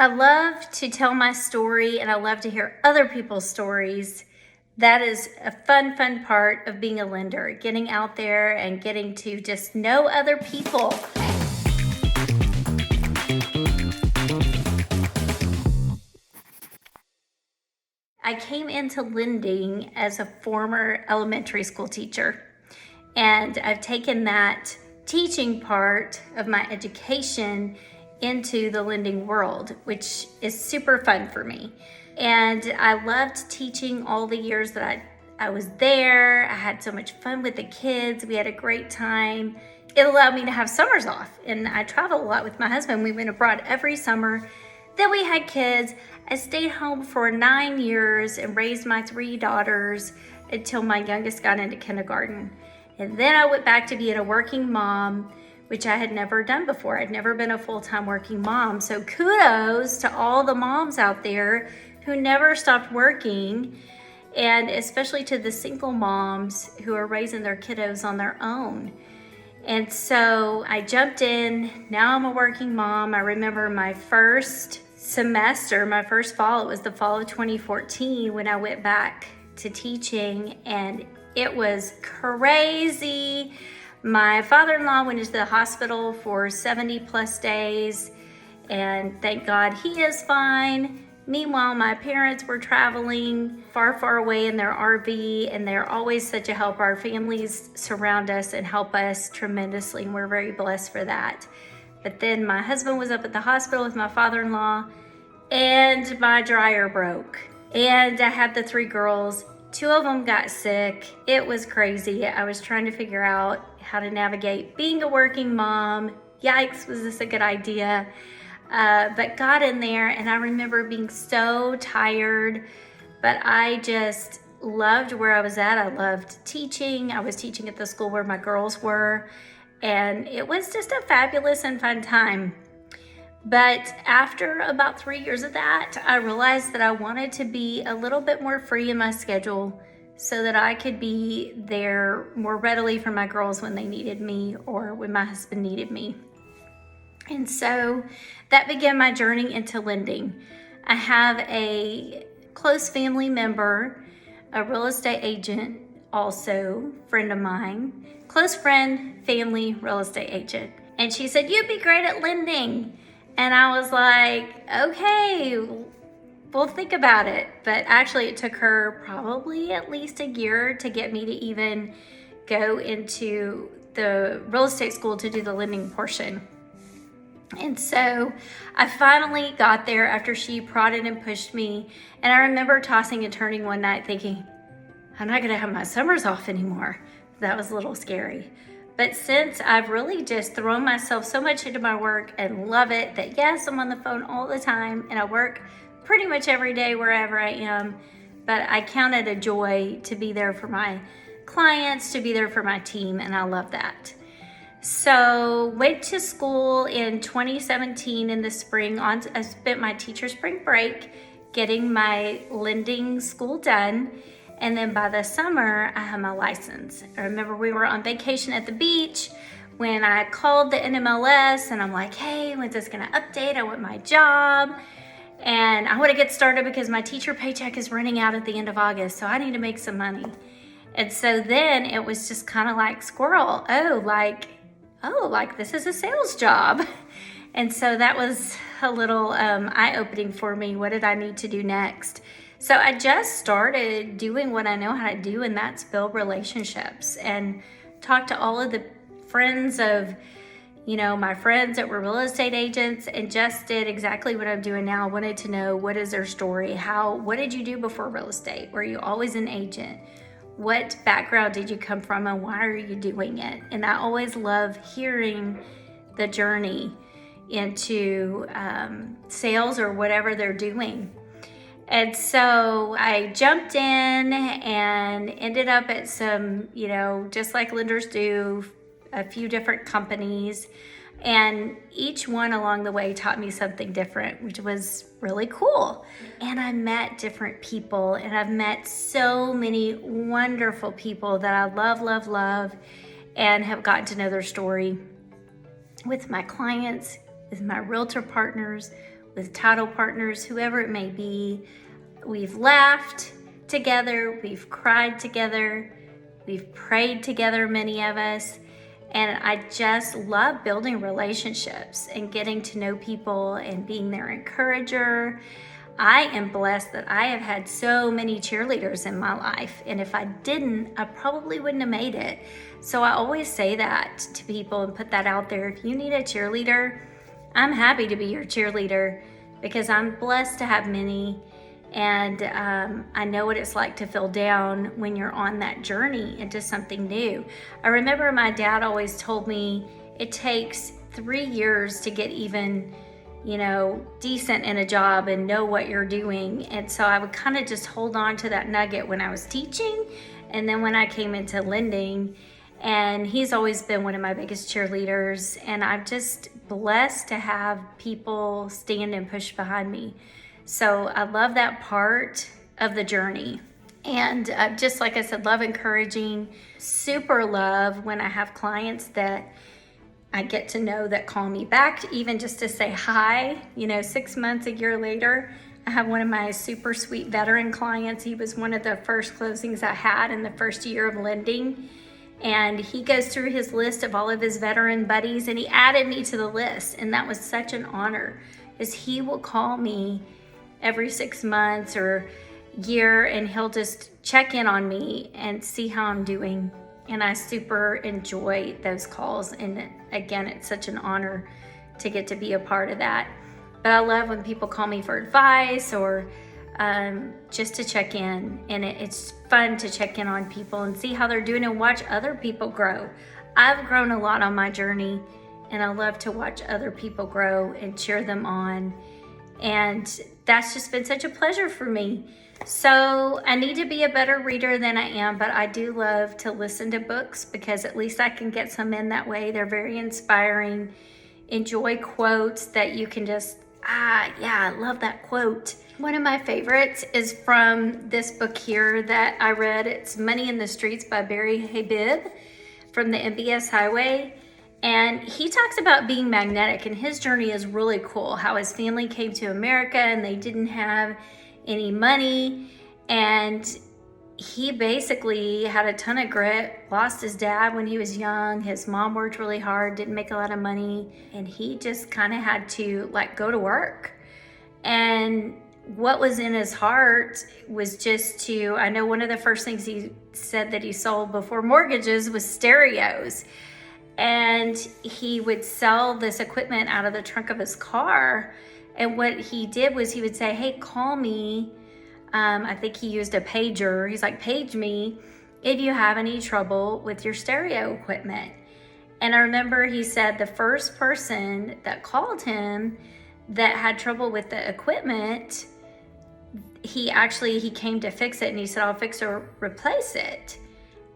I love to tell my story and I love to hear other people's stories. That is a fun part of being a lender, getting out there and getting to just know other people. I came into lending as a former elementary school teacher, and I've taken that teaching part of my education into the lending world, which is super fun for me. And I loved teaching all the years that I was there. I had so much fun with the kids. We had a great time. It allowed me to have summers off, and I traveled a lot with my husband. We went abroad every summer. Then we had kids. I stayed home for 9 years and raised my 3 daughters until my youngest got into kindergarten. And then I went back to being a working mom, which I had never done before. I'd never been a full-time working mom. So kudos to all the moms out there who never stopped working, and especially to the single moms who are raising their kiddos on their own. And so I jumped in. Now I'm a working mom. I remember my first semester, my first fall, it was the fall of 2014 when I went back to teaching, and it was crazy. My father-in-law went into the hospital for 70 plus days, and thank God he is fine. Meanwhile, my parents were traveling far away in their RV, and they're always such a help. Our families surround us and help us tremendously, and we're very blessed for that. But then my husband was up at the hospital with my father-in-law, and my dryer broke. And I had the 3 girls. 2 of them got sick. It was crazy. I was trying to figure out how to navigate being a working mom. Yikes, was this a good idea? But got in there, and I remember being so tired, but I just loved where I was at. I loved teaching. I was teaching at the school where my girls were, and it was just a fabulous and fun time. But after about 3 years of that, I realized that I wanted to be a little bit more free in my schedule so that I could be there more readily for my girls when they needed me or when my husband needed me. And so that began my journey into lending. I have a close family member, a real estate agent, also friend of mine, close friend, family, real estate agent. And she said, "You'd be great at lending." And I was like, okay, we'll think about it. But actually it took her probably at least a year to get me to even go into the real estate school to do the lending portion. And so I finally got there after she prodded and pushed me. And I remember tossing and turning one night thinking, I'm not gonna have my summers off anymore. That was a little scary. But since I've really just thrown myself so much into my work and love it, that yes, I'm on the phone all the time and I work pretty much every day wherever I am, but I count it a joy to be there for my clients, to be there for my team, and I love that. So went to school in 2017 in the spring. I spent my teacher spring break getting my lending school done. And then by the summer, I had my license. I remember we were on vacation at the beach when I called the NMLS and I'm like, hey, when's this gonna update? I want my job. And I wanna get started because my teacher paycheck is running out at the end of August, so I need to make some money. And so then it was just kind of like squirrel. Like this is a sales job. And so that was a little eye-opening for me. What did I need to do next? So I just started doing what I know how to do, and that's build relationships and talk to all of the friends of, my friends that were real estate agents, and just did exactly what I'm doing now. I wanted to know, what is their story? What did you do before real estate? Were you always an agent? What background did you come from, and why are you doing it? And I always love hearing the journey into sales or whatever they're doing. And so I jumped in and ended up at some, just like lenders do, a few different companies. And each one along the way taught me something different, which was really cool. And I met different people, and I've met so many wonderful people that I love, and have gotten to know their story with my clients, with my realtor partners, with title partners, whoever it may be. We've laughed together, we've cried together, we've prayed together, many of us. And I just love building relationships and getting to know people and being their encourager. I am blessed that I have had so many cheerleaders in my life. And if I didn't, I probably wouldn't have made it. So I always say that to people and put that out there. If you need a cheerleader, I'm happy to be your cheerleader because I'm blessed to have many. And I know what it's like to feel down when you're on that journey into something new. I remember my dad always told me it takes 3 years to get even, decent in a job and know what you're doing. And so I would kind of just hold on to that nugget when I was teaching. And then when I came into lending, and he's always been one of my biggest cheerleaders. And I'm just blessed to have people stand and push behind me. So I love that part of the journey. And just like I said, love encouraging, super love when I have clients that I get to know that call me back, even just to say hi, 6 months, a year later. I have one of my super sweet veteran clients. He was one of the first closings I had in the first year of lending. And he goes through his list of all of his veteran buddies, and he added me to the list. And that was such an honor, because he will call me every 6 months or year, and he'll just check in on me and see how I'm doing. And I super enjoy those calls. And again, it's such an honor to get to be a part of that. But I love when people call me for advice or just to check in. And it's fun to check in on people and see how they're doing and watch other people grow. I've grown a lot on my journey, and I love to watch other people grow and cheer them on. And that's just been such a pleasure for me. So I need to be a better reader than I am, but I do love to listen to books because at least I can get some in that way. They're very inspiring. Enjoy quotes that you can just, I love that quote. One of my favorites is from this book here that I read. It's Money in the Streets by Barry Habib from the MBS Highway. And he talks about being magnetic, and his journey is really cool. How his family came to America and they didn't have any money. And he basically had a ton of grit, lost his dad when he was young. His mom worked really hard, didn't make a lot of money. And he just kind of had to go to work. And what was in his heart was just I know one of the first things he said that he sold before mortgages was stereos. And he would sell this equipment out of the trunk of his car. And what he did was he would say, hey, call me. I think he used a pager. He's like, page me if you have any trouble with your stereo equipment. And I remember he said the first person that called him that had trouble with the equipment, he came to fix it, and he said, I'll fix or replace it.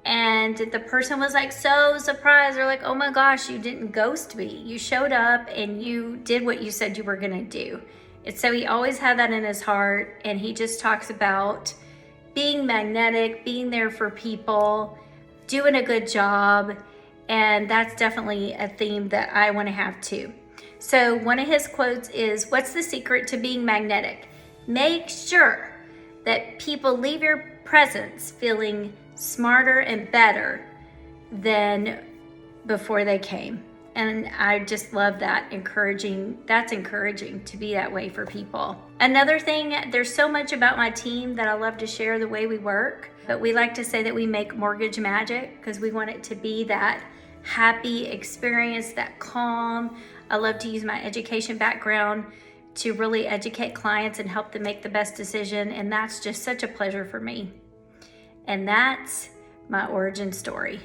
And the person was so surprised. They're like, oh my gosh, you didn't ghost me. You showed up and you did what you said you were gonna do. And so he always had that in his heart. And he just talks about being magnetic, being there for people, doing a good job. And that's definitely a theme that I wanna have too. So one of his quotes is, what's the secret to being magnetic? Make sure that people leave your presence feeling smarter and better than before they came. And I just love that. That's encouraging to be that way for people. Another thing, there's so much about my team that I love to share the way we work, but we like to say that we make mortgage magic because we want it to be that happy experience, that calm. I love to use my education background to really educate clients and help them make the best decision. And that's just such a pleasure for me. And that's my origin story.